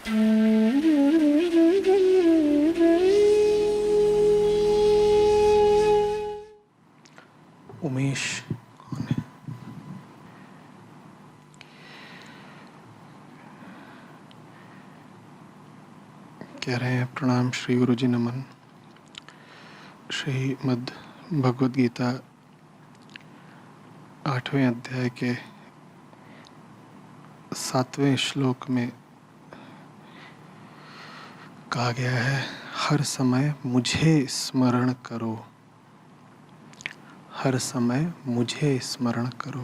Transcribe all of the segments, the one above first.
उमेश कौन है? कह रहे हैं प्रणाम श्री गुरु जी, नमन। श्रीमद् भगवद गीता 8वें अध्याय के 7वें श्लोक में कहा गया है, हर समय मुझे स्मरण करो, हर समय मुझे स्मरण करो।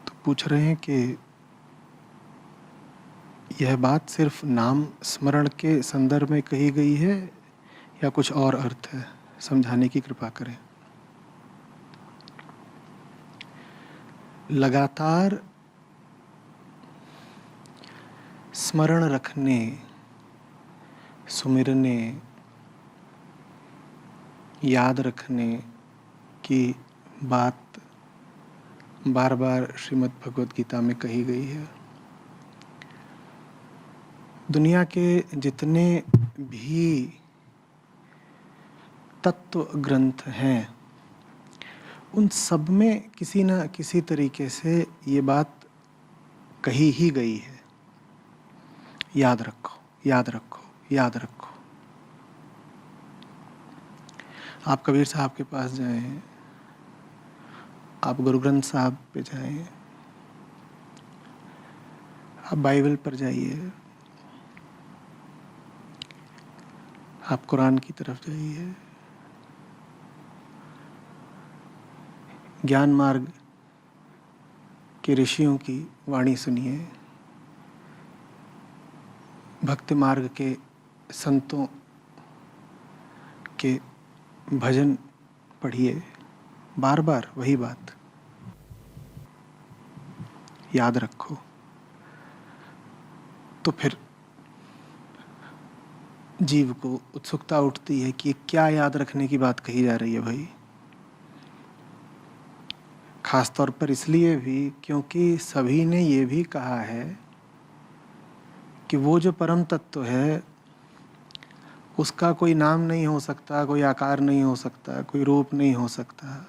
तो पूछ रहे हैं कि यह बात सिर्फ नाम स्मरण के संदर्भ में कही गई है या कुछ और अर्थ है? समझाने की कृपा करें। लगातार स्मरण रखने, सुमिरने, याद रखने की बात बार बार श्रीमद् भगवद गीता में कही गई है। दुनिया के जितने भी तत्व ग्रंथ हैं, उन सब में किसी न किसी तरीके से ये बात कही ही गई है, याद रखो, याद रखो, याद रखो। आप कबीर साहब के पास जाएं, आप गुरु ग्रंथ साहब पे जाएं, आप बाइबल पर जाइए, आप कुरान की तरफ जाइए, ज्ञान मार्ग के ऋषियों की वाणी सुनिए, भक्ति मार्ग के संतों के भजन पढ़िए। बार बार वही बात, याद रखो। तो फिर जीव को उत्सुकता उठती है कि क्या याद रखने की बात कही जा रही है भाई। खास तौर पर इसलिए भी क्योंकि सभी ने ये भी कहा है कि वो जो परम तत्व है उसका कोई नाम नहीं हो सकता, कोई आकार नहीं हो सकता, कोई रूप नहीं हो सकता,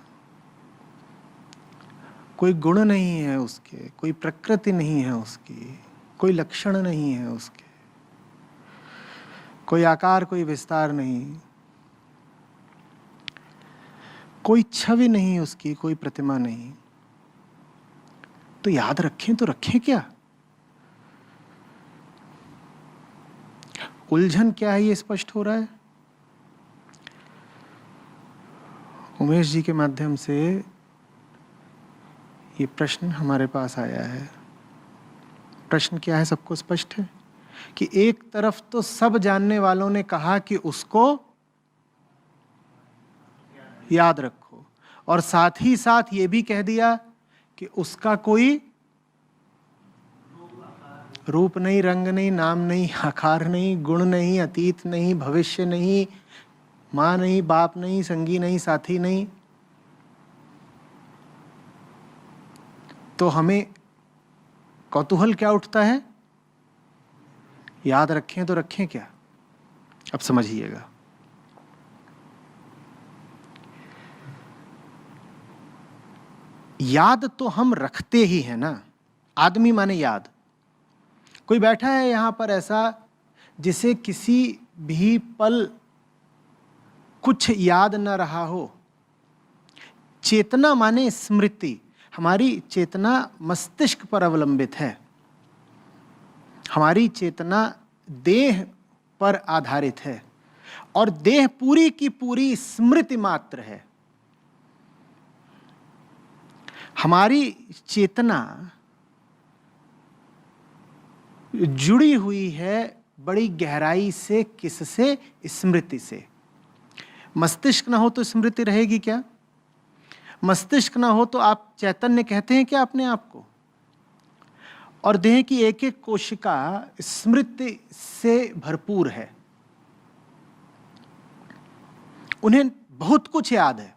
कोई गुण नहीं है उसके, कोई प्रकृति नहीं है उसकी, कोई लक्षण नहीं है उसके, कोई आकार, कोई विस्तार नहीं, कोई छवि नहीं उसकी, कोई प्रतिमा नहीं। तो याद रखें तो रखें क्या? उलझन क्या है ये स्पष्ट हो रहा है। उमेश जी के माध्यम से ये प्रश्न हमारे पास आया है। प्रश्न क्या है, सबको स्पष्ट है कि एक तरफ तो सब जानने वालों ने कहा कि उसको याद रखो, और साथ ही साथ ये भी कह दिया कि उसका कोई रूप नहीं, रंग नहीं, नाम नहीं, आकार नहीं, गुण नहीं, अतीत नहीं, भविष्य नहीं, माँ नहीं, बाप नहीं, संगी नहीं, साथी नहीं। तो हमें कौतूहल क्या उठता है, याद रखें तो रखें क्या? अब समझिएगा। याद तो हम रखते ही हैं ना। आदमी माने याद। कोई बैठा है यहां पर ऐसा जिसे किसी भी पल कुछ याद न रहा हो? चेतना माने स्मृति। हमारी चेतना मस्तिष्क पर अवलंबित है, हमारी चेतना देह पर आधारित है, और देह पूरी की पूरी स्मृति मात्र है। हमारी चेतना जुड़ी हुई है बड़ी गहराई से, किससे? स्मृति से। मस्तिष्क ना हो तो स्मृति रहेगी क्या? मस्तिष्क ना हो तो आप चैतन्य कहते हैं क्या अपने आप को? और देह की एक एक कोशिका स्मृति से भरपूर है। उन्हें बहुत कुछ याद है।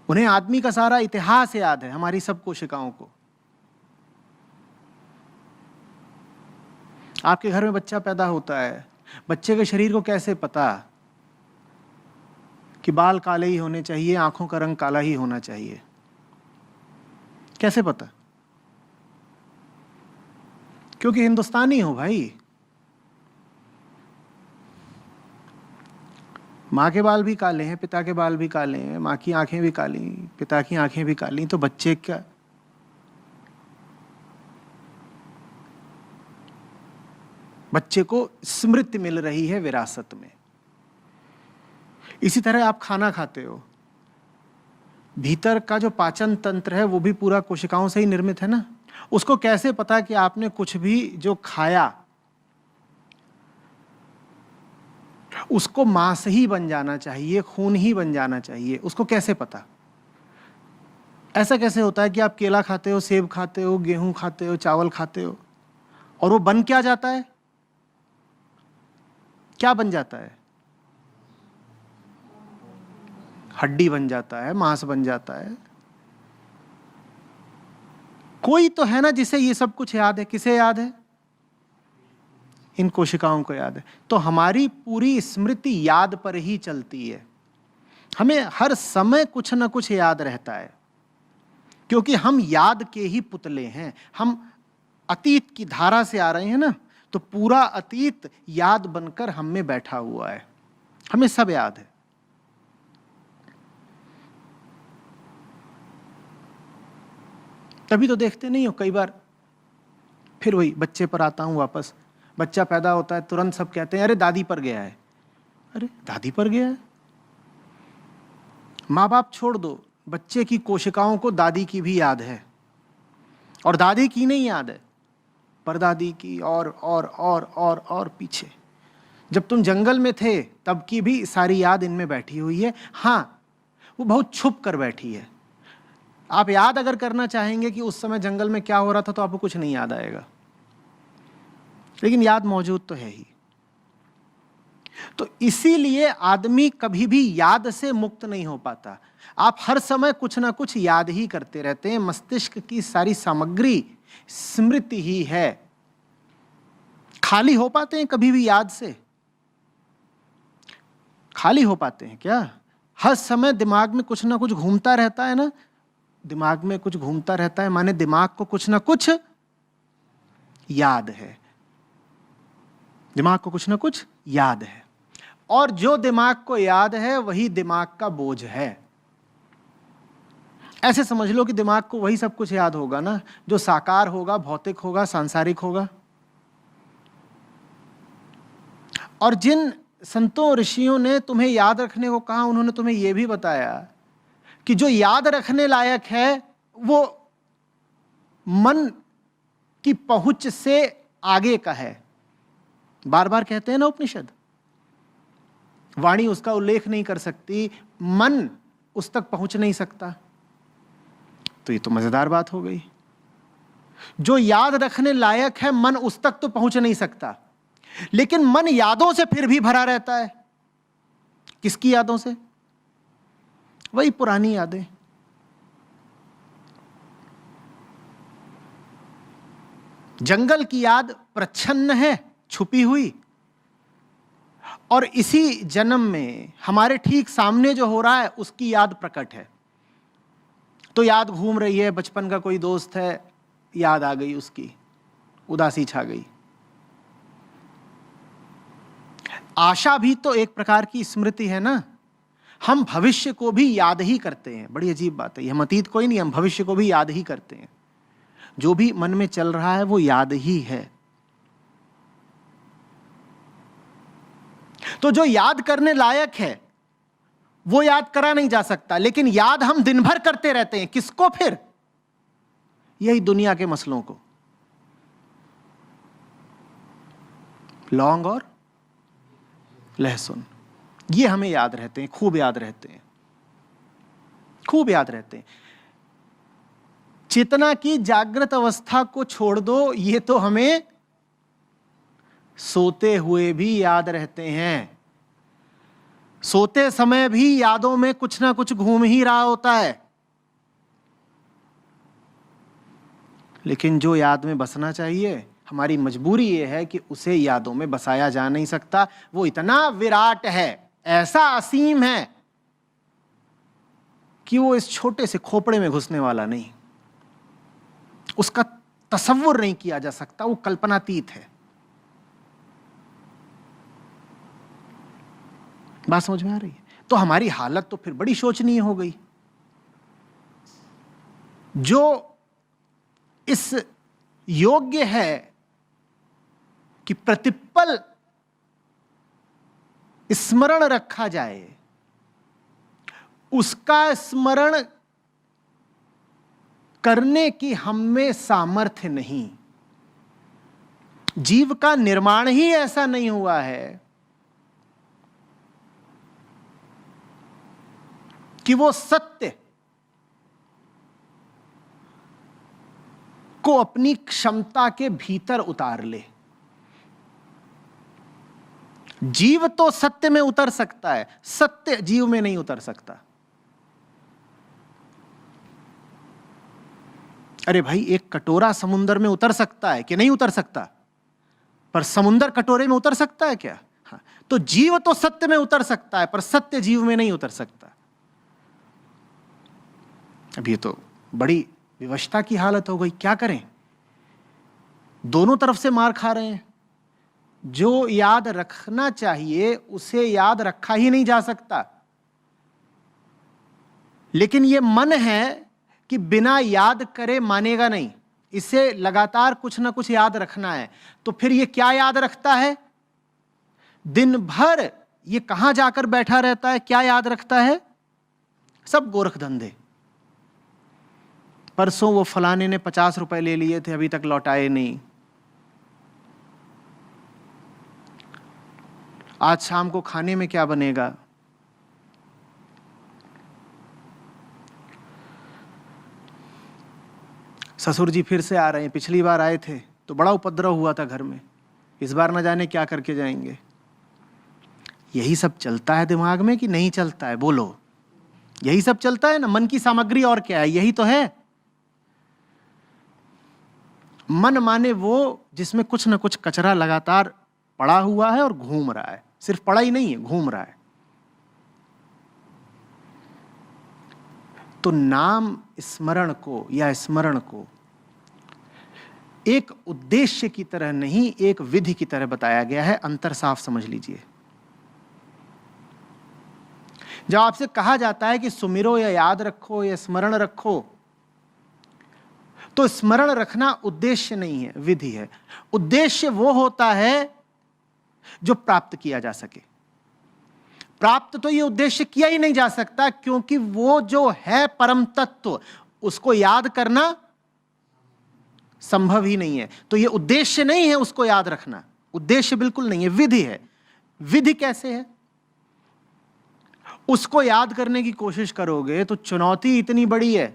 उन्हें आदमी का सारा इतिहास याद है, हमारी सब कोशिकाओं को। आपके घर में बच्चा पैदा होता है, बच्चे के शरीर को कैसे पता कि बाल काले ही होने चाहिए, आंखों का रंग काला ही होना चाहिए? कैसे पता? क्योंकि हिंदुस्तानी हो भाई। माँ के बाल भी काले हैं, पिता के बाल भी काले हैं, माँ की आंखें भी काली, पिता की आंखें भी काली, तो बच्चे क्या? बच्चे को स्मृति मिल रही है विरासत में। इसी तरह आप खाना खाते हो, भीतर का जो पाचन तंत्र है वो भी पूरा कोशिकाओं से ही निर्मित है ना। उसको कैसे पता कि आपने कुछ भी जो खाया उसको मांस ही बन जाना चाहिए, खून ही बन जाना चाहिए? उसको कैसे पता? ऐसा कैसे होता है कि आप केला खाते हो, सेब खाते हो, गेहूं खाते हो, चावल खाते हो, और वो बन क्या जाता है? क्या बन जाता है? हड्डी बन जाता है, मांस बन जाता है। कोई तो है ना जिसे ये सब कुछ याद है। किसे याद है? इन कोशिकाओं को याद है। तो हमारी पूरी स्मृति याद पर ही चलती है। हमें हर समय कुछ ना कुछ याद रहता है, क्योंकि हम याद के ही पुतले हैं। हम अतीत की धारा से आ रहे हैं ना, तो पूरा अतीत याद बनकर हम में बैठा हुआ है। हमें सब याद है। तभी तो देखते नहीं हो कई बार, फिर वही बच्चे पर आता हूं वापस। बच्चा पैदा होता है, तुरंत सब कहते हैं अरे दादी पर गया है। अरे दादी पर गया है? माँ बाप छोड़ दो, बच्चे की कोशिकाओं को दादी की भी याद है, और दादी की नहीं याद है, परदादी की, और पीछे जब तुम जंगल में थे तब की भी सारी याद इनमें बैठी हुई है। हाँ, वो बहुत छुप कर बैठी है। आप याद अगर करना चाहेंगे कि उस समय जंगल में क्या हो रहा था, तो आपको कुछ नहीं याद आएगा, लेकिन याद मौजूद तो है ही। तो इसीलिए आदमी कभी भी याद से मुक्त नहीं हो पाता। आप हर समय कुछ ना कुछ याद ही करते रहते हैं। मस्तिष्क की सारी सामग्री स्मृति ही है। खाली हो पाते हैं कभी भी याद से? खाली हो पाते हैं क्या? हर समय दिमाग में कुछ ना कुछ घूमता रहता है ना। दिमाग में कुछ घूमता रहता है माने दिमाग को कुछ ना कुछ याद है। दिमाग को कुछ ना कुछ याद है, और जो दिमाग को याद है वही दिमाग का बोझ है। ऐसे समझ लो कि दिमाग को वही सब कुछ याद होगा ना जो साकार होगा, भौतिक होगा, सांसारिक होगा। और जिन संतों ऋषियों ने तुम्हें याद रखने को कहा, उन्होंने तुम्हें यह भी बताया कि जो याद रखने लायक है वो मन की पहुंच से आगे का है। बार बार कहते हैं ना उपनिषद, वाणी उसका उल्लेख नहीं कर सकती, मन उस तक पहुंच नहीं सकता। तो ये तो मजेदार बात हो गई। जो याद रखने लायक है मन उस तक तो पहुंच नहीं सकता, लेकिन मन यादों से फिर भी भरा रहता है। किसकी यादों से? वही पुरानी यादें। जंगल की याद प्रच्छन्न है, छुपी हुई, और इसी जन्म में हमारे ठीक सामने जो हो रहा है उसकी याद प्रकट है। तो याद घूम रही है, बचपन का कोई दोस्त है, याद आ गई, उसकी उदासी छा गई। आशा भी तो एक प्रकार की स्मृति है ना। हम भविष्य को भी याद ही करते हैं। बड़ी अजीब बात है, हम अतीत को ही नहीं, हम भविष्य को भी याद ही करते हैं। जो भी मन में चल रहा है वो याद ही है। तो जो याद करने लायक है वो याद करा नहीं जा सकता, लेकिन याद हम दिन भर करते रहते हैं। किसको? फिर यही दुनिया के मसलों को, लौंग और लहसुन, ये हमें याद रहते हैं, खूब याद रहते हैं, खूब याद रहते हैं। चेतना की जागृत अवस्था को छोड़ दो, ये तो हमें सोते हुए भी याद रहते हैं। सोते समय भी यादों में कुछ ना कुछ घूम ही रहा होता है। लेकिन जो याद में बसना चाहिए हमारी मजबूरी ये है कि उसे यादों में बसाया जा नहीं सकता। वो इतना विराट है, ऐसा असीम है कि वो इस छोटे से खोपड़े में घुसने वाला नहीं, उसका तसव्वुर नहीं किया जा सकता, वो कल्पनातीत है। बात समझ में आ रही है? तो हमारी हालत तो फिर बड़ी शोचनीय हो गई। जो इस योग्य है कि प्रतिपल स्मरण रखा जाए, उसका स्मरण करने की हम में सामर्थ्य नहीं। जीव का निर्माण ही ऐसा नहीं हुआ है कि वो सत्य को अपनी क्षमता के भीतर उतार ले। जीव तो सत्य में उतर सकता है, सत्य जीव में नहीं उतर सकता। अरे भाई, एक कटोरा समुद्र में उतर सकता है कि नहीं उतर सकता? पर समुद्र कटोरे में उतर सकता है क्या? हाँ। तो जीव तो सत्य में उतर सकता है, पर सत्य जीव में नहीं उतर सकता। अब ये तो बड़ी विवशता की हालत हो गई। क्या करें? दोनों तरफ से मार खा रहे हैं। जो याद रखना चाहिए उसे याद रखा ही नहीं जा सकता, लेकिन ये मन है कि बिना याद करे मानेगा नहीं, इसे लगातार कुछ ना कुछ याद रखना है। तो फिर ये क्या याद रखता है? दिन भर ये कहां जाकर बैठा रहता है? क्या याद रखता है? सब गोरख धंधे। परसों वो फलाने ने 50 रुपए ले लिए थे, अभी तक लौटाए नहीं। आज शाम को खाने में क्या बनेगा? ससुर जी फिर से आ रहे हैं, पिछली बार आए थे तो बड़ा उपद्रव हुआ था घर में, इस बार न जाने क्या करके जाएंगे। यही सब चलता है दिमाग में कि नहीं चलता है? बोलो, यही सब चलता है ना? मन की सामग्री और क्या है? यही तो है। मन माने वो जिसमें कुछ न कुछ कचरा लगातार पड़ा हुआ है और घूम रहा है। सिर्फ पड़ा ही नहीं है, घूम रहा है। तो नाम स्मरण को या स्मरण को एक उद्देश्य की तरह नहीं, एक विधि की तरह बताया गया है। अंतर साफ समझ लीजिए। जब आपसे कहा जाता है कि सुमिरो या याद रखो या स्मरण रखो, तो स्मरण रखना उद्देश्य नहीं है, विधि है। उद्देश्य वो होता है जो प्राप्त किया जा सके। प्राप्त तो ये उद्देश्य किया ही नहीं जा सकता, क्योंकि वो जो है परम तत्व, उसको याद करना संभव ही नहीं है। तो ये उद्देश्य नहीं है उसको याद रखना, उद्देश्य बिल्कुल नहीं है, विधि है। विधि कैसे है? उसको याद करने की कोशिश करोगे तो चुनौती इतनी बड़ी है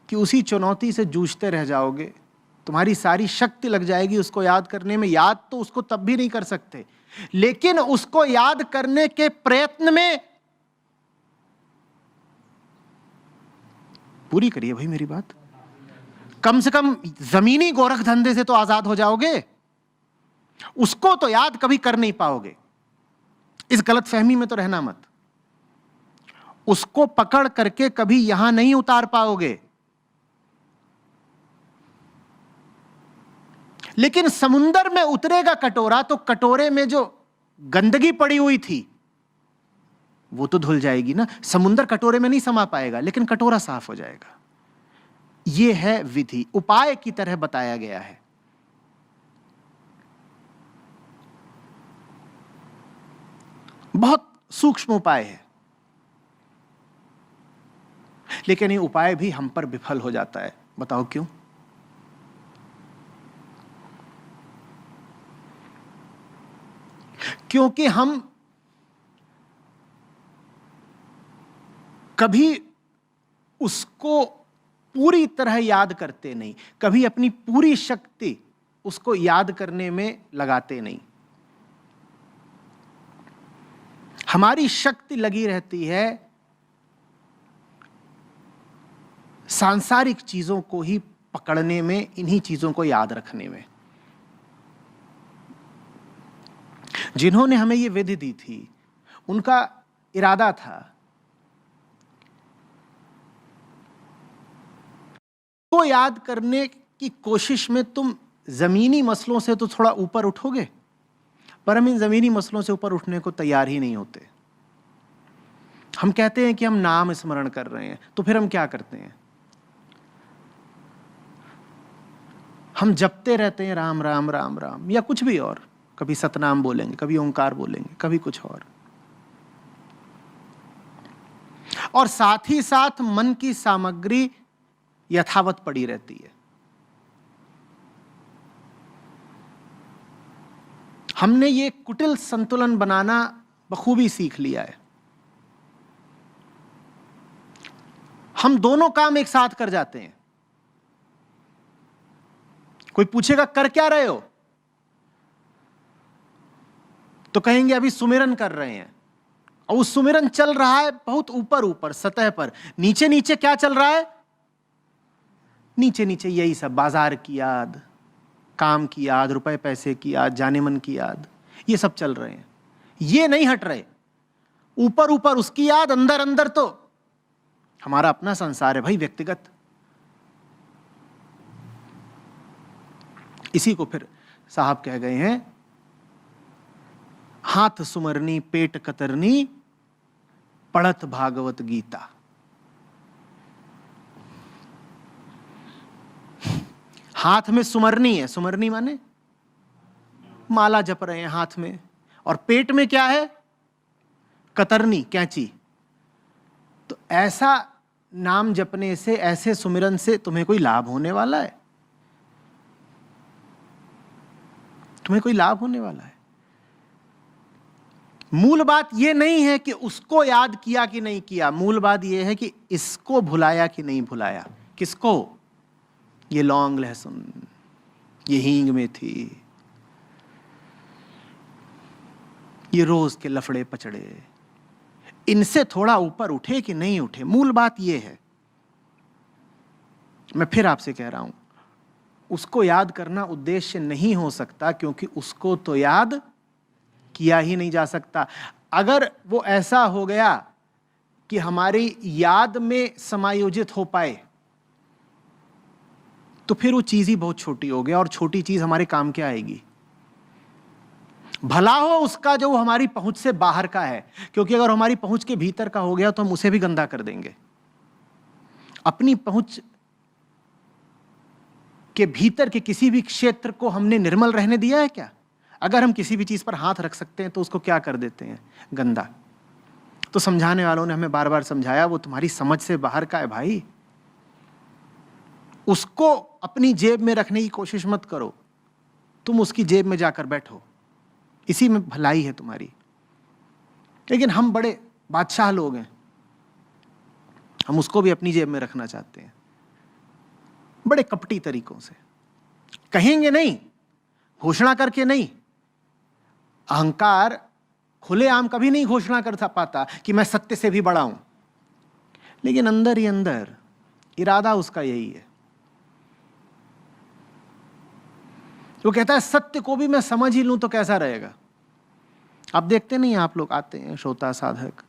कि उसी चुनौती से जूझते रह जाओगे। तुम्हारी सारी शक्ति लग जाएगी उसको याद करने में। याद तो उसको तब भी नहीं कर सकते, लेकिन उसको याद करने के प्रयत्न में पूरी करिए भाई मेरी बात। कम से कम जमीनी गोरख धंधे से तो आजाद हो जाओगे। उसको तो याद कभी कर नहीं पाओगे। इस गलतफहमी में तो रहना मत। उसको पकड़ करके कभी यहां नहीं उतार पाओगे। लेकिन समुंदर में उतरेगा कटोरा तो कटोरे में जो गंदगी पड़ी हुई थी वो तो धुल जाएगी ना। समुंदर कटोरे में नहीं समा पाएगा, लेकिन कटोरा साफ हो जाएगा। यह है विधि, उपाय की तरह बताया गया है। बहुत सूक्ष्म उपाय है, लेकिन ये उपाय भी हम पर विफल हो जाता है। बताओ क्यों? क्योंकि हम कभी उसको पूरी तरह याद करते नहीं, कभी अपनी पूरी शक्ति उसको याद करने में लगाते नहीं। हमारी शक्ति लगी रहती है सांसारिक चीजों को ही पकड़ने में, इन्हीं चीजों को याद रखने में। जिन्होंने हमें ये विधि दी थी, उनका इरादा था को याद करने की कोशिश में तुम जमीनी मसलों से तो थोड़ा ऊपर उठोगे, पर हम इन जमीनी मसलों से ऊपर उठने को तैयार ही नहीं होते। हम कहते हैं कि हम नाम स्मरण कर रहे हैं, तो फिर हम क्या करते हैं? हम जपते रहते हैं राम राम राम राम या कुछ भी और, कभी सतनाम बोलेंगे, कभी ओंकार बोलेंगे, कभी कुछ और साथ ही साथ मन की सामग्री यथावत पड़ी रहती है। हमने ये कुटिल संतुलन बनाना बखूबी सीख लिया है। हम दोनों काम एक साथ कर जाते हैं। कोई पूछेगा कर क्या रहे हो, तो कहेंगे अभी सुमिरन कर रहे हैं, और उस सुमिरन चल रहा है बहुत ऊपर ऊपर सतह पर। नीचे नीचे क्या चल रहा है? नीचे नीचे यही सब, बाजार की याद, काम की याद, रुपए पैसे की याद, जाने मन की याद, ये सब चल रहे हैं। ये नहीं हट रहे। ऊपर ऊपर उसकी याद, अंदर अंदर तो हमारा अपना संसार है भाई, व्यक्तिगत। इसी को फिर साहब कह गए हैं, हाथ सुमरनी पेट कतरनी पढ़त भागवत गीता। हाथ में सुमरनी है, सुमरनी माने माला जप रहे हैं हाथ में, और पेट में क्या है? कतरनी, कैंची। तो ऐसा नाम जपने से, ऐसे सुमिरन से तुम्हें कोई लाभ होने वाला है? तुम्हें कोई लाभ होने वाला है? मूल बात यह नहीं है कि उसको याद किया कि नहीं किया, मूल बात यह है कि इसको भुलाया कि नहीं भुलाया। किसको? ये लौंग लहसुन, ये हींग में थी, ये रोज के लफड़े पचड़े, इनसे थोड़ा ऊपर उठे कि नहीं उठे, मूल बात यह है। मैं फिर आपसे कह रहा हूं, उसको याद करना उद्देश्य नहीं हो सकता, क्योंकि उसको तो याद किया ही नहीं जा सकता। अगर वो ऐसा हो गया कि हमारी याद में समायोजित हो पाए, तो फिर वो चीज ही बहुत छोटी हो गया, और छोटी चीज हमारे काम क्या आएगी? भला हो उसका जो हमारी पहुंच से बाहर का है, क्योंकि अगर हमारी पहुंच के भीतर का हो गया तो हम उसे भी गंदा कर देंगे। अपनी पहुंच के भीतर के किसी भी क्षेत्र को हमने निर्मल रहने दिया है क्या? अगर हम किसी भी चीज पर हाथ रख सकते हैं तो उसको क्या कर देते हैं? गंदा। तो समझाने वालों ने हमें बार बार समझाया, वो तुम्हारी समझ से बाहर का है भाई, उसको अपनी जेब में रखने की कोशिश मत करो, तुम उसकी जेब में जाकर बैठो, इसी में भलाई है तुम्हारी। लेकिन हम बड़े बादशाह लोग हैं, हम उसको भी अपनी जेब में रखना चाहते हैं, बड़े कपटी तरीकों से। कहेंगे नहीं, घोषणा करके नहीं। अहंकार खुलेआम कभी नहीं घोषणा कर पाता कि मैं सत्य से भी बड़ा हूं, लेकिन अंदर ही अंदर इरादा उसका यही है। वो कहता है सत्य को भी मैं समझ ही लूं तो कैसा रहेगा। आप देखते नहीं, आप लोग आते हैं श्रोता साधक,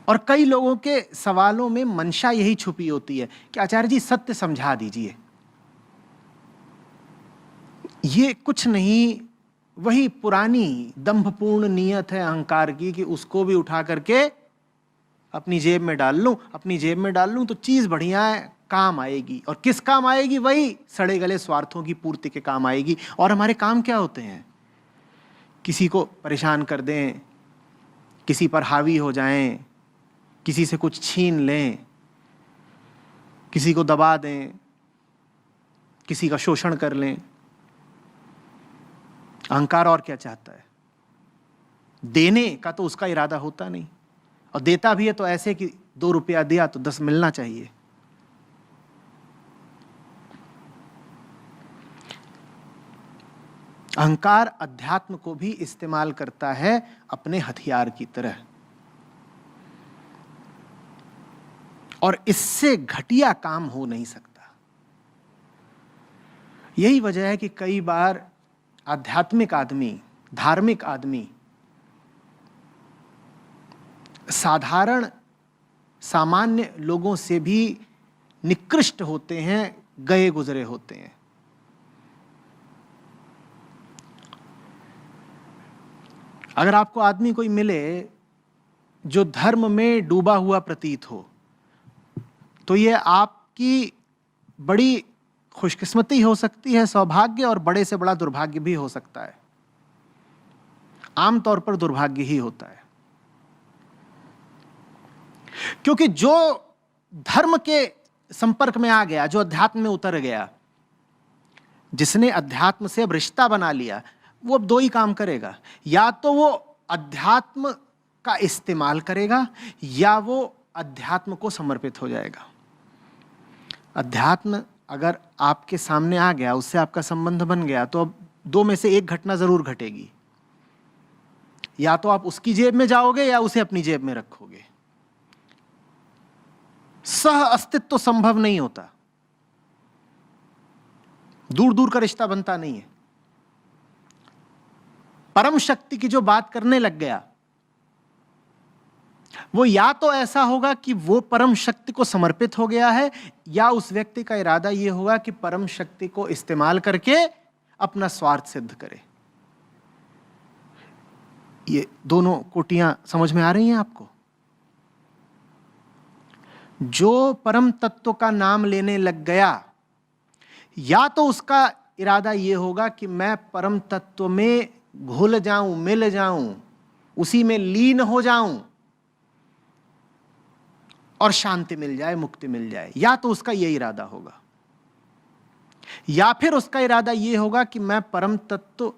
और कई लोगों के सवालों में मंशा यही छुपी होती है कि आचार्य जी सत्य समझा दीजिए। ये कुछ नहीं, वही पुरानी दंभपूर्ण नीयत है अहंकार की कि उसको भी उठा करके अपनी जेब में डाल लूं, अपनी जेब में डाल लूं तो चीज बढ़िया है, काम आएगी। और किस काम आएगी? वही सड़े गले स्वार्थों की पूर्ति के काम आएगी। और हमारे काम क्या होते हैं? किसी को परेशान कर दें, किसी पर हावी हो जाएं, किसी से कुछ छीन लें, किसी को दबा दें, किसी का शोषण कर लें। अहंकार और क्या चाहता है? देने का तो उसका इरादा होता नहीं, और देता भी है तो ऐसे कि 2 रुपया दिया तो 10 मिलना चाहिए। अहंकार अध्यात्म को भी इस्तेमाल करता है अपने हथियार की तरह, और इससे घटिया काम हो नहीं सकता। यही वजह है कि कई बार आध्यात्मिक आदमी, धार्मिक आदमी साधारण सामान्य लोगों से भी निकृष्ट होते हैं, गए गुजरे होते हैं। अगर आपको आदमी कोई मिले जो धर्म में डूबा हुआ प्रतीत हो, तो ये आपकी बड़ी खुशकिस्मती हो सकती है, सौभाग्य, और बड़े से बड़ा दुर्भाग्य भी हो सकता है। आमतौर पर दुर्भाग्य ही होता है, क्योंकि जो धर्म के संपर्क में आ गया, जो अध्यात्म में उतर गया, जिसने अध्यात्म से अब रिश्ता बना लिया, वो अब दो ही काम करेगा। या तो वो अध्यात्म का इस्तेमाल करेगा, या वो अध्यात्म को समर्पित हो जाएगा। अध्यात्म अगर आपके सामने आ गया, उससे आपका संबंध बन गया, तो अब दो में से एक घटना जरूर घटेगी। या तो आप उसकी जेब में जाओगे या उसे अपनी जेब में रखोगे। सह अस्तित्व संभव नहीं होता, दूर दूर का रिश्ता बनता नहीं है। परम शक्ति की जो बात करने लग गया, वो या तो ऐसा होगा कि वो परम शक्ति को समर्पित हो गया है, या उस व्यक्ति का इरादा ये होगा कि परम शक्ति को इस्तेमाल करके अपना स्वार्थ सिद्ध करे। ये दोनों कोटियां समझ में आ रही हैं आपको? जो परम तत्व का नाम लेने लग गया, या तो उसका इरादा ये होगा कि मैं परम तत्व में घुल जाऊं, मिल जाऊं, उसी में लीन हो जाऊं और शांति मिल जाए, मुक्ति मिल जाए। या तो उसका यह इरादा होगा, या फिर उसका इरादा यह होगा कि मैं परम तत्व,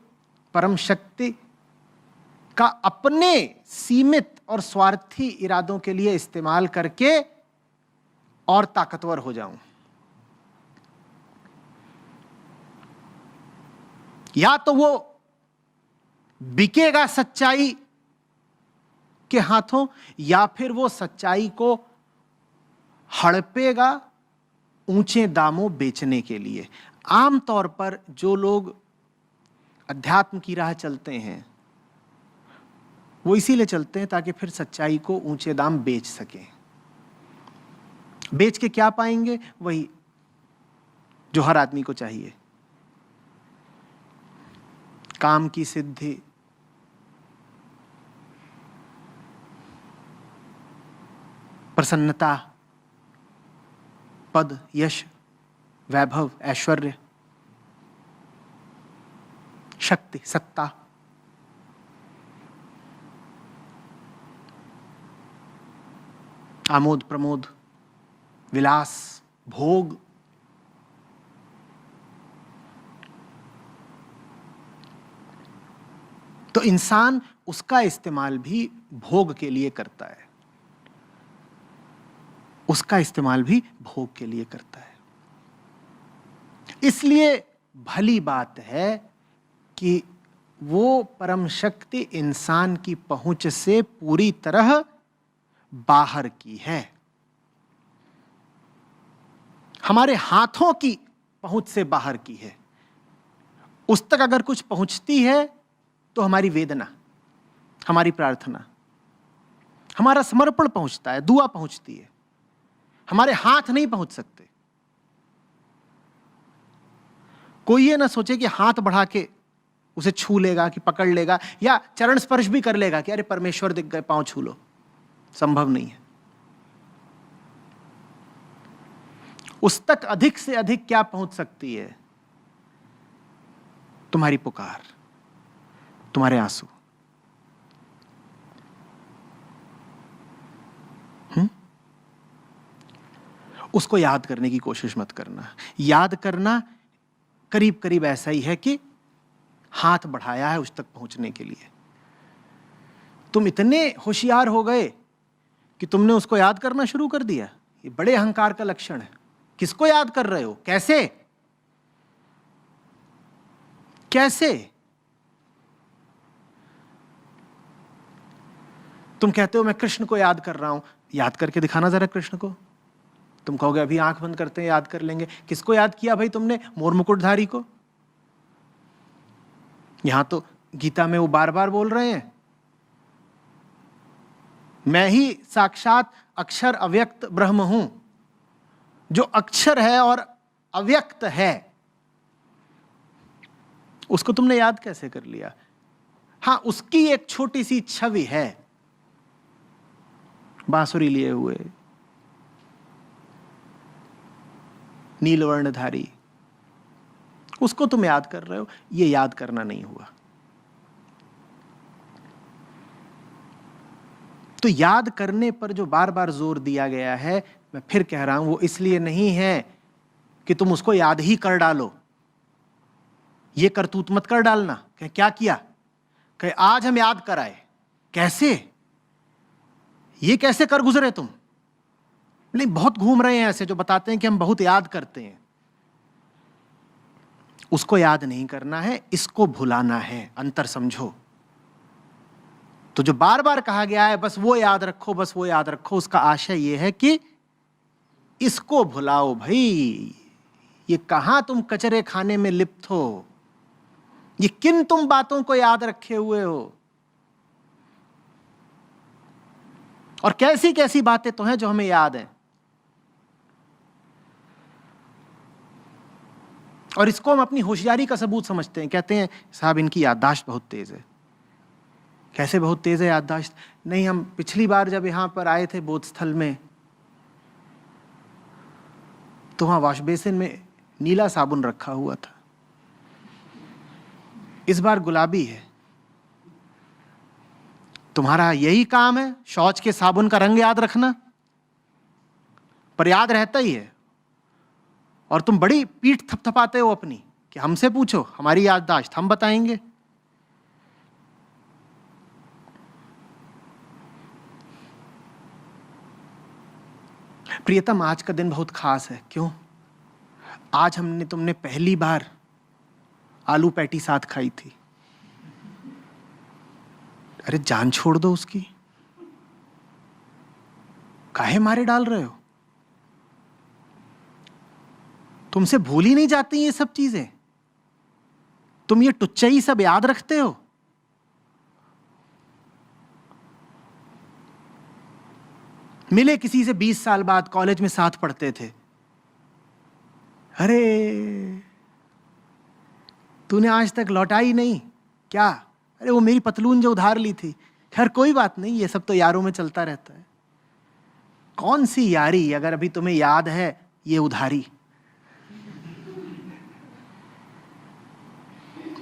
परम शक्ति का अपने सीमित और स्वार्थी इरादों के लिए इस्तेमाल करके और ताकतवर हो जाऊं। या तो वो बिकेगा सच्चाई के हाथों, या फिर वो सच्चाई को हड़पेगा ऊंचे दामों बेचने के लिए। आमतौर पर जो लोग अध्यात्म की राह चलते हैं, वो इसीलिए चलते हैं ताकि फिर सच्चाई को ऊंचे दाम बेच सकें। बेच के क्या पाएंगे? वही जो हर आदमी को चाहिए, काम की सिद्धि, प्रसन्नता, पद, यश, वैभव, ऐश्वर्य, शक्ति, सत्ता। आमोद प्रमोद, विलास, भोग। तो इंसान उसका इस्तेमाल भी भोग के लिए करता है, उसका इस्तेमाल भी भोग के लिए करता है। इसलिए भली बात है कि वो परम शक्ति इंसान की पहुंच से पूरी तरह बाहर की है। हमारे हाथों की पहुंच से बाहर की है। उस तक अगर कुछ पहुंचती है तो हमारी वेदना, हमारी प्रार्थना, हमारा समर्पण पहुंचता है, दुआ पहुंचती है। हमारे हाथ नहीं पहुंच सकते। कोई ये ना सोचे कि हाथ बढ़ा के उसे छू लेगा, कि पकड़ लेगा, या चरण स्पर्श भी कर लेगा कि अरे परमेश्वर दिख गए, पांव छू लो। संभव नहीं है। उस तक अधिक से अधिक क्या पहुंच सकती है? तुम्हारी पुकार, तुम्हारे आंसू। उसको याद करने की कोशिश मत करना। याद करना करीब करीब ऐसा ही है कि हाथ बढ़ाया है उस तक पहुंचने के लिए। तुम इतने होशियार हो गए कि तुमने उसको याद करना शुरू कर दिया। ये बड़े अहंकार का लक्षण है। किसको याद कर रहे हो? कैसे कैसे? तुम कहते हो मैं कृष्ण को याद कर रहा हूं। याद करके दिखाना जरा कृष्ण को। तुम कहोगे अभी आंख बंद करते हैं, याद कर लेंगे। किसको याद किया भाई तुमने? मोर मुकुटधारी को। यहां तो गीता में वो बार बार बोल रहे हैं, मैं ही साक्षात अक्षर अव्यक्त ब्रह्म हूं। जो अक्षर है और अव्यक्त है उसको तुमने याद कैसे कर लिया? हां, उसकी एक छोटी सी छवि है, बांसुरी लिए हुए, नीलवर्णधारी, उसको तुम याद कर रहे हो। ये याद करना नहीं हुआ। तो याद करने पर जो बार बार जोर दिया गया है, मैं फिर कह रहा हूं, वो इसलिए नहीं है कि तुम उसको याद ही कर डालो। ये करतूत मत कर डालना। क्या किया? कहे आज हम याद कराए। कैसे? ये कैसे कर गुजरे तुम? नहीं, बहुत घूम रहे हैं ऐसे जो बताते हैं कि हम बहुत याद करते हैं। उसको याद नहीं करना है, इसको भुलाना है। अंतर समझो। तो जो बार बार कहा गया है बस वो याद रखो, बस वो याद रखो, उसका आशय ये है कि इसको भुलाओ भाई। ये कहां तुम कचरे खाने में लिप्त हो? ये किन तुम बातों को याद रखे हुए हो? और कैसी कैसी बातें तो हैं जो हमें याद हैं। और इसको हम अपनी होशियारी का सबूत समझते हैं। कहते हैं साहब इनकी याददाश्त बहुत तेज है। कैसे बहुत तेज है याददाश्त? नहीं, हम पिछली बार जब यहां पर आए थे बोधस्थल में, तो वहां वॉश बेसिन में नीला साबुन रखा हुआ था, इस बार गुलाबी है। तुम्हारा यही काम है शौच के साबुन का रंग याद रखना? पर याद रहता ही है। और तुम बड़ी पीठ थपथपाते हो अपनी कि हमसे पूछो, हमारी याददाश्त हम बताएंगे। प्रियतम, आज का दिन बहुत खास है। क्यों? आज तुमने पहली बार आलू पैटी साथ खाई थी। अरे जान छोड़ दो उसकी, काहे मारे डाल रहे हो? तुमसे भूल ही नहीं जाती ये सब चीजें। तुम ये टुच्चई सब याद रखते हो। मिले किसी से 20 साल बाद, कॉलेज में साथ पढ़ते थे। अरे तूने आज तक लौटाई नहीं क्या? अरे वो मेरी पतलून जो उधार ली थी। खैर कोई बात नहीं, ये सब तो यारों में चलता रहता है। कौन सी यारी अगर अभी तुम्हें याद है ये उधारी?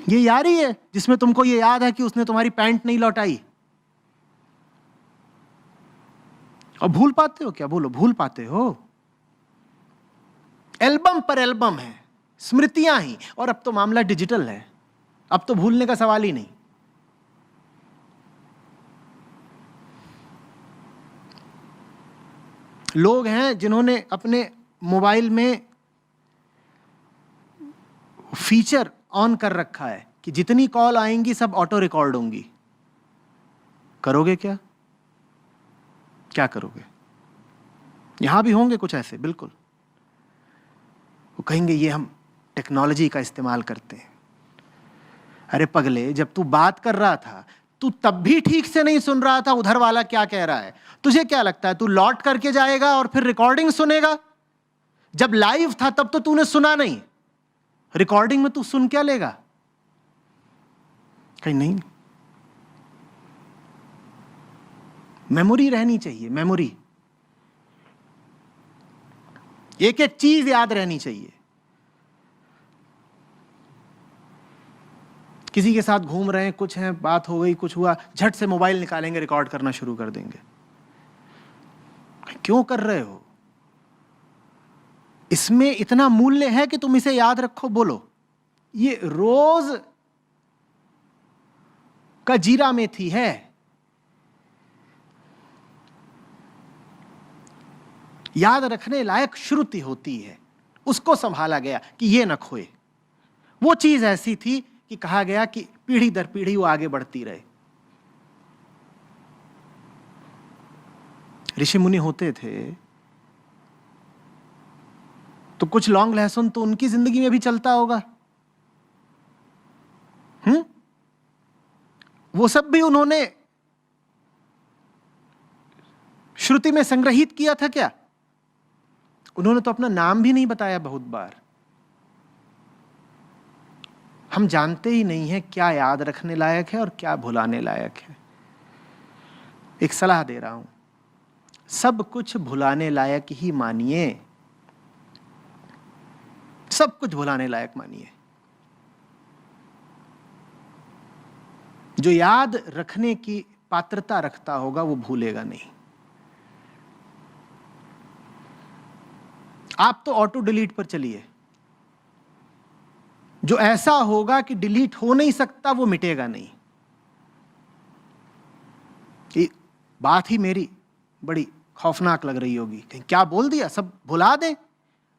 ये यारी है जिसमें तुमको ये याद है कि उसने तुम्हारी पैंट नहीं लौटाई। और भूल पाते हो क्या? बोलो, भूल पाते हो? एल्बम पर एल्बम है, स्मृतियां ही। और अब तो मामला डिजिटल है, अब तो भूलने का सवाल ही नहीं। लोग हैं जिन्होंने अपने मोबाइल में फीचर ऑन कर रखा है कि जितनी कॉल आएंगी सब ऑटो रिकॉर्ड होंगी। करोगे क्या? क्या करोगे? यहां भी होंगे कुछ ऐसे, बिल्कुल। वो कहेंगे ये हम टेक्नोलॉजी का इस्तेमाल करते हैं। अरे पगले, जब तू बात कर रहा था तू तब भी ठीक से नहीं सुन रहा था उधर वाला क्या कह रहा है। तुझे क्या लगता है तू लौट करके जाएगा और फिर रिकॉर्डिंग सुनेगा? जब लाइव था तब तो तूने सुना नहीं, रिकॉर्डिंग में तू सुन क्या लेगा? कहीं नहीं। मेमोरी रहनी चाहिए, मेमोरी। एक एक चीज याद रहनी चाहिए। किसी के साथ घूम रहे हैं, कुछ है, बात हो गई, कुछ हुआ, झट से मोबाइल निकालेंगे, रिकॉर्ड करना शुरू कर देंगे। क्यों कर रहे हो? इसमें इतना मूल्य है कि तुम इसे याद रखो। बोलो, ये रोज का जीरा मेथी है। याद रखने लायक श्रुति होती है, उसको संभाला गया कि ये न खोए। वो चीज ऐसी थी कि कहा गया कि पीढ़ी दर पीढ़ी वो आगे बढ़ती रहे। ऋषि मुनि होते थे तो कुछ लौंग लहसुन तो उनकी जिंदगी में भी चलता होगा। वो सब भी उन्होंने श्रुति में संग्रहित किया था क्या? उन्होंने तो अपना नाम भी नहीं बताया बहुत बार। हम जानते ही नहीं है क्या याद रखने लायक है और क्या भुलाने लायक है। एक सलाह दे रहा हूं, सब कुछ भुलाने लायक ही मानिए, सब कुछ भुलाने लायक मानिए। जो याद रखने की पात्रता रखता होगा वो भूलेगा नहीं। आप तो ऑटो डिलीट पर चलिए, जो ऐसा होगा कि डिलीट हो नहीं सकता वो मिटेगा नहीं। कि बात ही मेरी बड़ी खौफनाक लग रही होगी, कहीं क्या बोल दिया, सब भुला दें।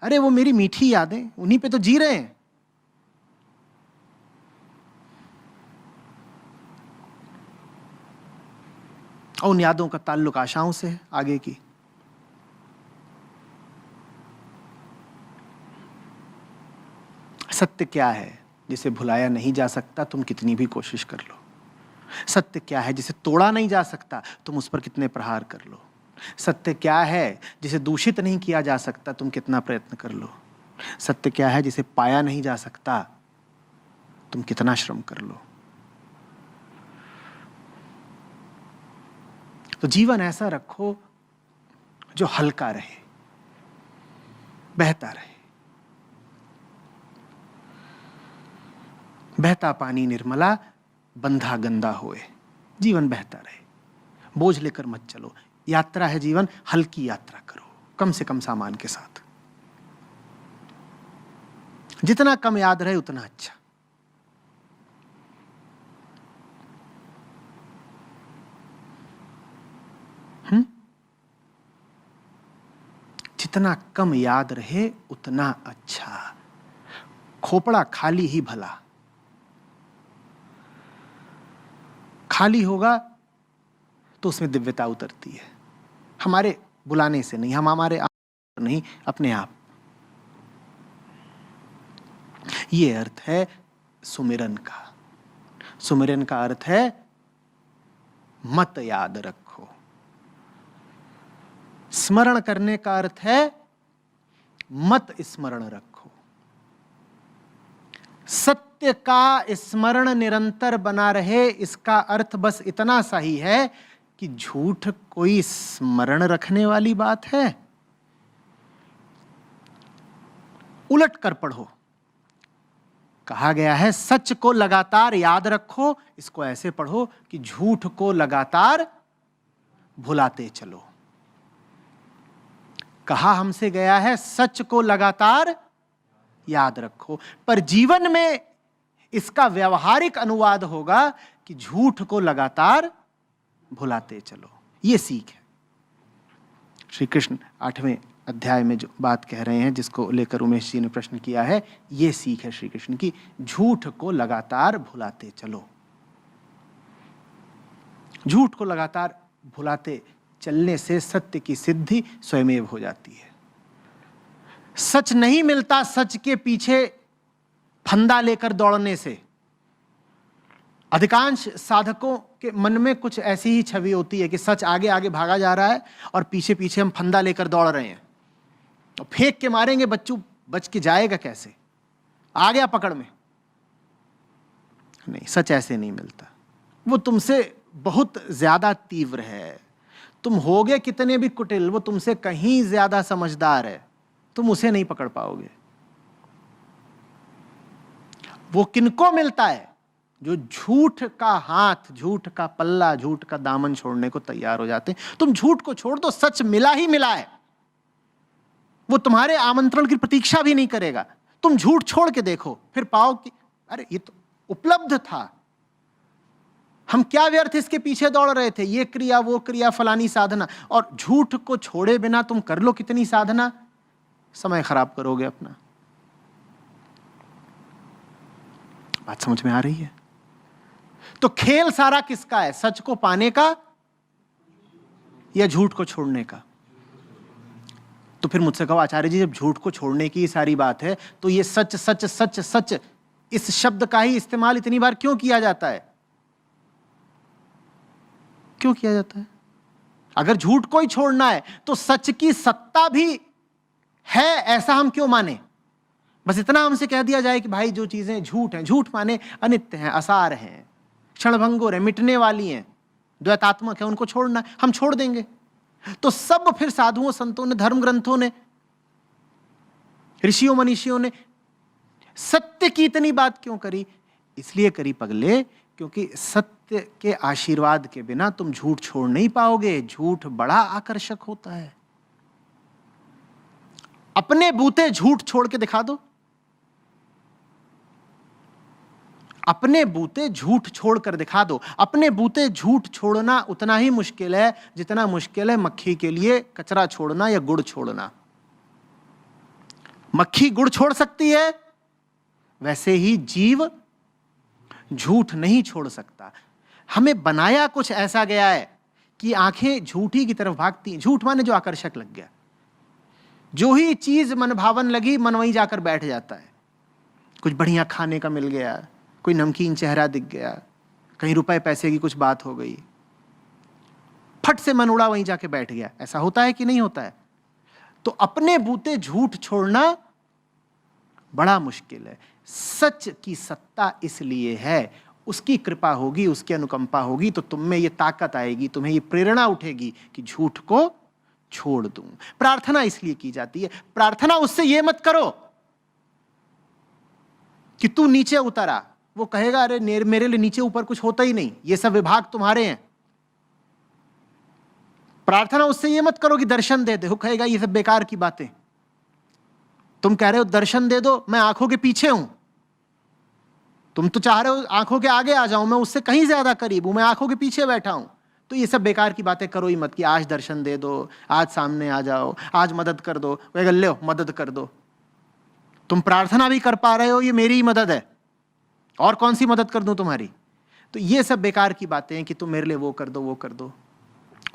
अरे वो मेरी मीठी यादें, उन्हीं पे तो जी रहे हैं। और उन यादों का ताल्लुक आशाओं से है आगे की। सत्य क्या है जिसे भुलाया नहीं जा सकता, तुम कितनी भी कोशिश कर लो। सत्य क्या है जिसे तोड़ा नहीं जा सकता, तुम उस पर कितने प्रहार कर लो। सत्य क्या है जिसे दूषित नहीं किया जा सकता, तुम कितना प्रयत्न कर लो। सत्य क्या है जिसे पाया नहीं जा सकता, तुम कितना श्रम कर लो। तो जीवन ऐसा रखो जो हल्का रहे, बहता रहे। बहता पानी निर्मला, बंधा गंदा होए। जीवन बहता रहे, बोझ लेकर मत चलो। यात्रा है जीवन, हल्की यात्रा करो, कम से कम सामान के साथ। जितना कम याद रहे उतना अच्छा। जितना कम याद रहे उतना अच्छा। खोपड़ा खाली ही भला। खाली होगा तो उसमें दिव्यता उतरती है, हमारे बुलाने से नहीं, हम हमारे आप नहीं, अपने आप। ये अर्थ है सुमिरन का। सुमिरन का अर्थ है मत याद रखो। स्मरण करने का अर्थ है मत स्मरण रखो। सत्य का स्मरण निरंतर बना रहे, इसका अर्थ बस इतना सा ही है कि झूठ कोई स्मरण रखने वाली बात है। उलट कर पढ़ो। कहा गया है सच को लगातार याद रखो, इसको ऐसे पढ़ो कि झूठ को लगातार भुलाते चलो। कहा हमसे गया है सच को लगातार याद रखो, पर जीवन में इसका व्यावहारिक अनुवाद होगा कि झूठ को लगातार भुलाते चलो। ये सीख है। श्री कृष्ण 8वें अध्याय में जो बात कह रहे हैं, जिसको लेकर उमेश जी ने प्रश्न किया है, ये सीख है श्री कृष्ण की। झूठ को लगातार भुलाते चलो। झूठ को लगातार भुलाते चलने से सत्य की सिद्धि स्वयमेव हो जाती है। सच नहीं मिलता सच के पीछे फंदा लेकर दौड़ने से। अधिकांश साधकों के मन में कुछ ऐसी ही छवि होती है कि सच आगे आगे भागा जा रहा है और पीछे पीछे हम फंदा लेकर दौड़ रहे हैं। तो फेंक के मारेंगे, बच्चू बच के जाएगा कैसे? आ गया पकड़ में। नहीं, सच ऐसे नहीं मिलता। वो तुमसे बहुत ज्यादा तीव्र है। तुम होगे कितने भी कुटिल, वो तुमसे कहीं ज्यादा समझदार है। तुम उसे नहीं पकड़ पाओगे। वो किनको मिलता है? जो झूठ का हाथ, झूठ का पल्ला, झूठ का दामन छोड़ने को तैयार हो जाते हैं। तुम झूठ को छोड़ दो, सच मिला ही मिला है। वो तुम्हारे आमंत्रण की प्रतीक्षा भी नहीं करेगा। तुम झूठ छोड़ के देखो, फिर पाओ कि अरे ये तो उपलब्ध था। हम क्या व्यर्थ इसके पीछे दौड़ रहे थे, ये क्रिया वो क्रिया फलानी साधना। और झूठ को छोड़े बिना तुम कर लो कितनी साधना, समय खराब करोगे अपना। बात समझ में आ रही है? तो खेल सारा किसका है? सच को पाने का या झूठ को छोड़ने का? तो फिर मुझसे कहो आचार्य जी, जब झूठ को छोड़ने की सारी बात है तो ये सच सच सच सच इस शब्द का ही इस्तेमाल इतनी बार क्यों किया जाता है? क्यों किया जाता है? अगर झूठ को ही छोड़ना है तो सच की सत्ता भी है ऐसा हम क्यों माने? बस इतना हमसे कह दिया जाए कि भाई जो चीजें झूठ हैं, झूठ माने अनित्य हैं, असार हैं, क्षणभंगुर है, मिटने वाली हैं, द्वैतात्मक है, उनको छोड़ना है, हम छोड़ देंगे। तो सब फिर साधुओं संतों ने, धर्म ग्रंथों ने, ऋषियों मनीषियों ने सत्य की इतनी बात क्यों करी? इसलिए करी पगले, क्योंकि सत्य के आशीर्वाद के बिना तुम झूठ छोड़ नहीं पाओगे। झूठ बड़ा आकर्षक होता है। अपने बूते झूठ छोड़ के दिखा दो। अपने बूते झूठ छोड़कर दिखा दो। अपने बूते झूठ छोड़ना उतना ही मुश्किल है जितना मुश्किल है मक्खी के लिए कचरा छोड़ना या गुड़ छोड़ना। मक्खी गुड़ छोड़ सकती है, वैसे ही जीव झूठ नहीं छोड़ सकता। हमें बनाया कुछ ऐसा गया है कि आंखें झूठी की तरफ भागती। झूठ माने जो आकर्षक लग गया, जो ही चीज मन भावन लगी, मन वहीं जाकर बैठ जाता है। कुछ बढ़िया खाने का मिल गया, कोई नमकीन चेहरा दिख गया, कहीं रुपए पैसे की कुछ बात हो गई, फट से मन उड़ा, वहीं जाके बैठ गया। ऐसा होता है कि नहीं होता है? तो अपने बूते झूठ छोड़ना बड़ा मुश्किल है। सच की सत्ता इसलिए है, उसकी कृपा होगी, उसकी अनुकंपा होगी तो तुम में ये ताकत आएगी, तुम्हें ये प्रेरणा उठेगी कि झूठ को छोड़ दूं। प्रार्थना इसलिए की जाती है। प्रार्थना उससे ये मत करो कि तू नीचे उतरा, वो कहेगा अरे मेरे लिए नीचे ऊपर कुछ होता ही नहीं, ये सब विभाग तुम्हारे हैं। प्रार्थना उससे ये मत करो कि दर्शन दे दे, वो कहेगा ये सब बेकार की बातें। तुम कह रहे हो दर्शन दे दो, मैं आंखों के पीछे हूं। तुम तो चाह रहे हो आंखों के आगे आ जाऊं, मैं उससे कहीं ज्यादा करीब हूं, मैं आंखों के पीछे बैठा हूं। तो ये सब बेकार की बातें करो ही मत कि आज दर्शन दे दो, आज सामने आ जाओ, आज मदद कर दो। वे लो मदद कर दो। तुम प्रार्थना भी कर पा रहे हो, ये मेरी ही मदद है, और कौन सी मदद कर दूं तुम्हारी? तो ये सब बेकार की बातें हैं कि तुम मेरे लिए वो कर दो, वो कर दो।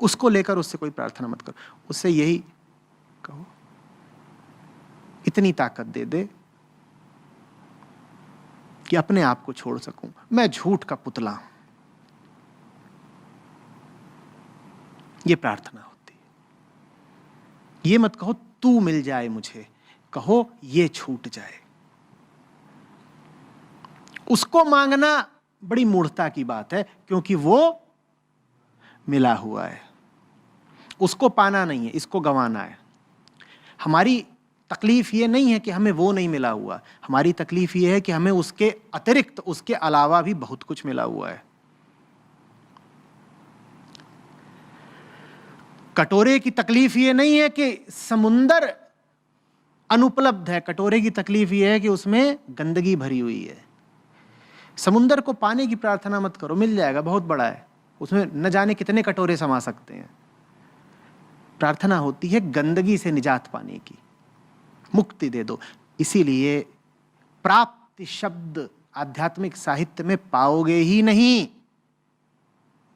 उसको लेकर उससे कोई प्रार्थना मत करो। उससे यही कहो इतनी ताकत दे दे कि अपने आप को छोड़ सकूं। मैं झूठ का पुतला हूं। यह प्रार्थना होती है। ये मत कहो तू मिल जाए मुझे, कहो ये छूट जाए। उसको मांगना बड़ी मूर्खता की बात है, क्योंकि वो मिला हुआ है। उसको पाना नहीं है, इसको गंवाना है। हमारी तकलीफ ये नहीं है कि हमें वो नहीं मिला हुआ, हमारी तकलीफ ये है कि हमें उसके अतिरिक्त, उसके अलावा भी बहुत कुछ मिला हुआ है। कटोरे की तकलीफ ये नहीं है कि समुंदर अनुपलब्ध है, कटोरे की तकलीफ ये है कि उसमें गंदगी भरी हुई है। समुंदर को पाने की प्रार्थना मत करो, मिल जाएगा, बहुत बड़ा है, उसमें न जाने कितने कटोरे समा सकते हैं। प्रार्थना होती है गंदगी से निजात पाने की, मुक्ति दे दो। इसीलिए प्राप्ति शब्द आध्यात्मिक साहित्य में पाओगे ही नहीं।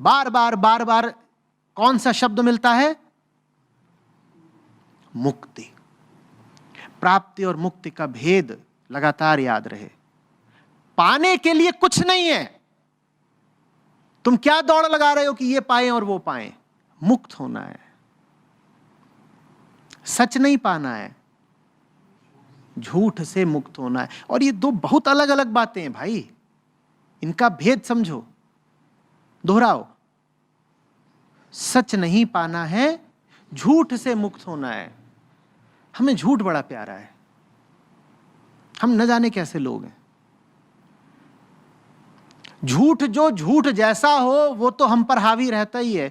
बार बार कौन सा शब्द मिलता है? मुक्ति। प्राप्ति और मुक्ति का भेद लगातार याद रहे। पाने के लिए कुछ नहीं है। तुम क्या दौड़ लगा रहे हो कि ये पाए और वो पाए? मुक्त होना है, सच नहीं पाना है, झूठ से मुक्त होना है। और ये दो बहुत अलग अलग बातें हैं भाई, इनका भेद समझो, दोहराओ। सच नहीं पाना है, झूठ से मुक्त होना है। हमें झूठ बड़ा प्यारा है, हम न जाने कैसे लोग हैं। झूठ जो झूठ जैसा हो वो तो हम पर हावी रहता ही है।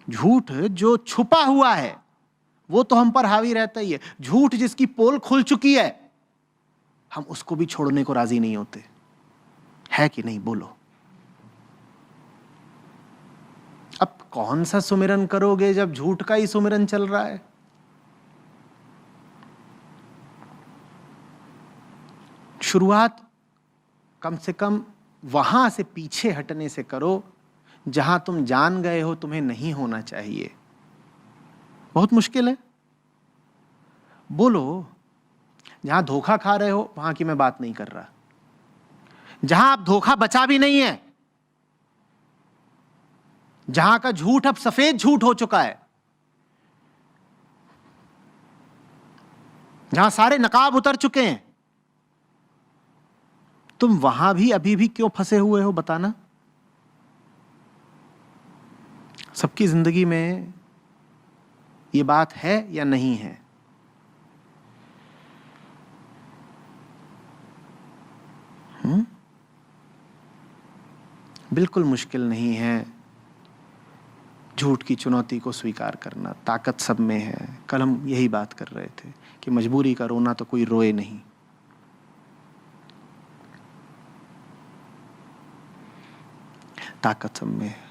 झूठ जो छुपा हुआ है वो तो हम पर हावी रहता ही है। झूठ जिसकी पोल खुल चुकी है, हम उसको भी छोड़ने को राजी नहीं होते। है कि नहीं? बोलो। अब कौन सा सुमिरन करोगे जब झूठ का ही सुमिरन चल रहा है? शुरुआत कम से कम वहां से पीछे हटने से करो जहां तुम जान गए हो तुम्हें नहीं होना चाहिए। बहुत मुश्किल है। बोलो। जहां धोखा खा रहे हो वहां की मैं बात नहीं कर रहा, जहां आप धोखा बचा भी नहीं है, जहां का झूठ अब सफेद झूठ हो चुका है, जहां सारे नकाब उतर चुके हैं, तुम वहां भी अभी भी क्यों फंसे हुए हो बताना? सबकी जिंदगी में ये बात है या नहीं है? बिल्कुल मुश्किल नहीं है झूठ की चुनौती को स्वीकार करना, ताकत सब में है। कल हम यही बात कर रहे थे कि मजबूरी का रोना तो कोई रोए नहीं। ताकत सब में है,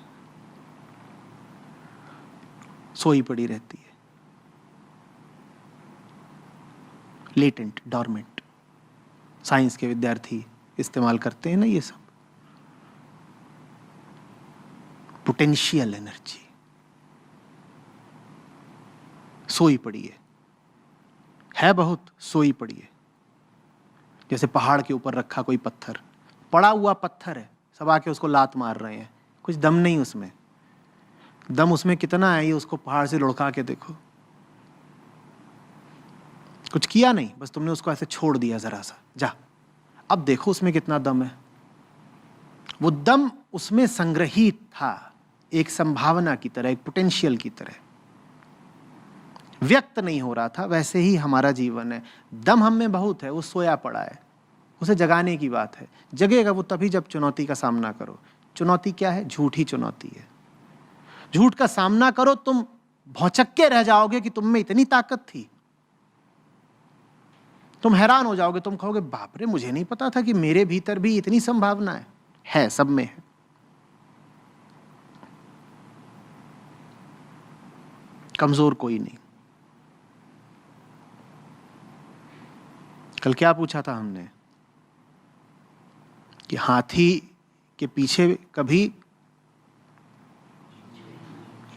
सोई पड़ी रहती है, लेटेंट, डॉर्मेंट। साइंस के विद्यार्थी इस्तेमाल करते हैं ना ये सब, पोटेंशियल एनर्जी सोई पड़ी है बहुत, सोई पड़ी है। जैसे पहाड़ के ऊपर रखा कोई पत्थर, पड़ा हुआ पत्थर है, सब आके उसको लात मार रहे हैं, कुछ दम नहीं उसमें। दम उसमें कितना है ये उसको पहाड़ से लुढ़का के देखो, कुछ किया नहीं, बस तुमने उसको ऐसे छोड़ दिया जरा सा, जा अब देखो उसमें कितना दम है। वो दम उसमें संग्रहित था एक संभावना की तरह, एक पोटेंशियल की तरह, व्यक्त नहीं हो रहा था। वैसे ही हमारा जीवन है, दम हम में बहुत है, वो सोया पड़ा है, उसे जगाने की बात है। जगेगा वो तभी जब चुनौती का सामना करो। चुनौती क्या है? झूठी चुनौती है। झूठ का सामना करो, तुम भौचक्के रह जाओगे कि तुम में इतनी ताकत थी। तुम हैरान हो जाओगे, तुम कहोगे बाप रे, मुझे नहीं पता था कि मेरे भीतर भी इतनी संभावना है, सब में है। कमजोर कोई नहीं। कल क्या पूछा था हमने कि हाथी के पीछे कभी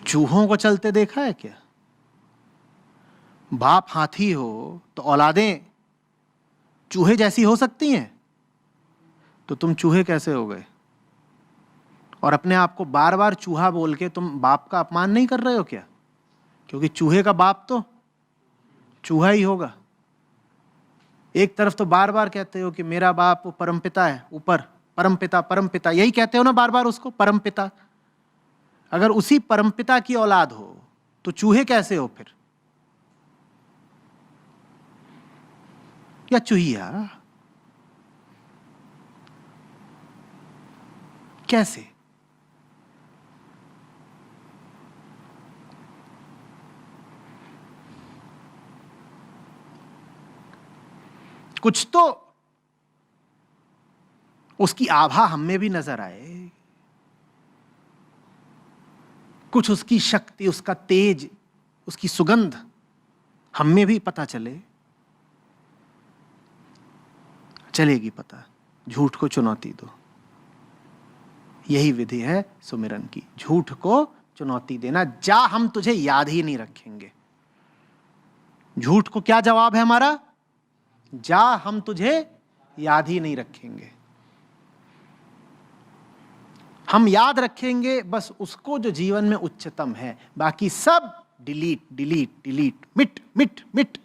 चूहों को चलते देखा है क्या? बाप हाथी हो तो औलादें चूहे जैसी हो सकती हैं? तो तुम चूहे कैसे हो गए? और अपने आप को बार बार चूहा बोल के तुम बाप का अपमान नहीं कर रहे हो क्या? क्योंकि चूहे का बाप तो चूहा ही होगा। एक तरफ तो बार बार कहते हो कि मेरा बाप वो परमपिता है, ऊपर परमपिता, परमपिता, यही कहते हो ना बार बार उसको, परमपिता। अगर उसी परमपिता की औलाद हो तो चूहे कैसे हो फिर? या चूहिया कैसे? कुछ तो उसकी आभा हम में भी नजर आए, कुछ उसकी शक्ति, उसका तेज, उसकी सुगंध हम में भी पता चलेगी पता। झूठ को चुनौती दो, यही विधि है सुमिरन की, झूठ को चुनौती देना। जा हम तुझे याद ही नहीं रखेंगे। झूठ को क्या जवाब है हमारा? जा हम तुझे याद ही नहीं रखेंगे। हम याद रखेंगे बस उसको जो जीवन में उच्चतम है, बाकी सब डिलीट डिलीट डिलीट, मिट मिट मिट।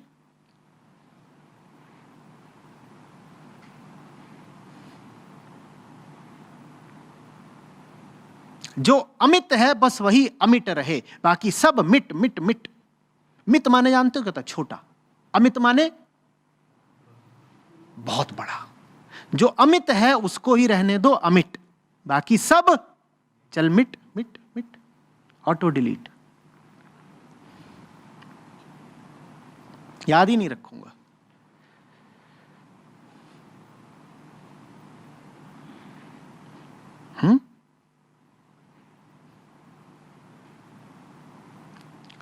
जो अमित है बस वही अमिट रहे, बाकी सब मिट मिट मिट। मित माने जानते हो क्या था? छोटा। अमित माने बहुत बड़ा। जो अमित है उसको ही रहने दो अमिट, बाकी सब चल मिट मिट मिट, ऑटो डिलीट। याद ही नहीं रखूंगा।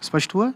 स्पष्ट हुआ?